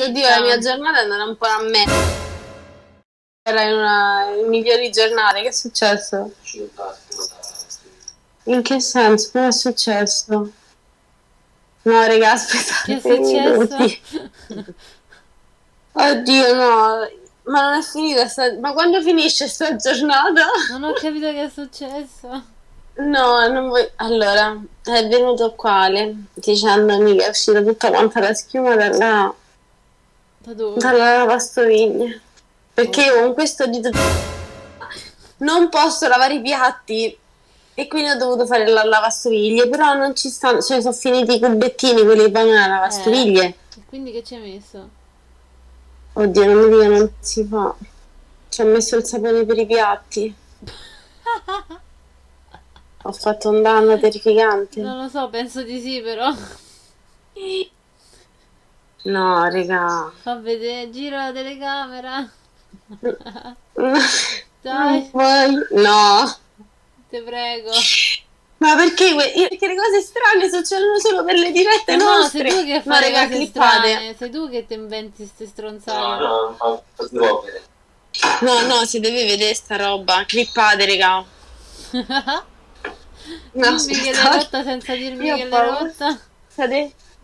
Oddio, la mia giornata è andata un po' a me. Era in una delle migliori giornate. Che è successo? In che senso? Cosa è successo? No, raga, Che è aspettate dei successo? minuti. Oddio, no. Ma non è finita Ma quando finisce sta giornata? Non ho capito che è successo. No, non vuoi... Allora, è venuto quale dicendomi che è uscita tutta quanta la schiuma Da dove? dalla lavastoviglie. Perché Oh. io con questo dito non posso lavare i piatti e quindi ho dovuto fare la lavastoviglie, però non ci stanno, cioè sono finiti i cubettini, quelli che vanno nella lavastoviglie. E quindi che ci hai messo? Oddio, non mi dica, non si fa. Ci ho messo il sapone per i piatti. Ho fatto un danno terrificante. Non lo so, penso di sì però. No, raga. Fa vedere, gira la telecamera. Non Dai, vuoi? No. ti prego. Ma perché le cose strane succedono solo per le dirette Ma no, sei tu nostre? che No, fai le raga, cose clippate. strane, sei tu che ti inventi queste No, stronzate. no, non si può vedere. No, no, si deve vedere sta roba. Clippate, raga. No, Dimmi che l'hai aspettate. rotta senza dirmi Io ho che l'hai paura. rotta.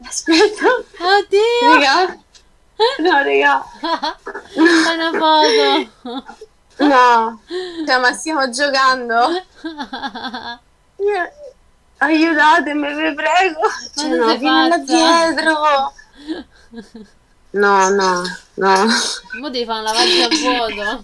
Aspetta. Oddio! Raga. No, raga. Fai una foto. No. Cioè, ma stiamo giocando? Io- Aiutatemi, vi prego. Ma Cioè, tu no, sei fino là pazza. dietro. No, no, no. Mo devi fare un lavaggio a vuoto.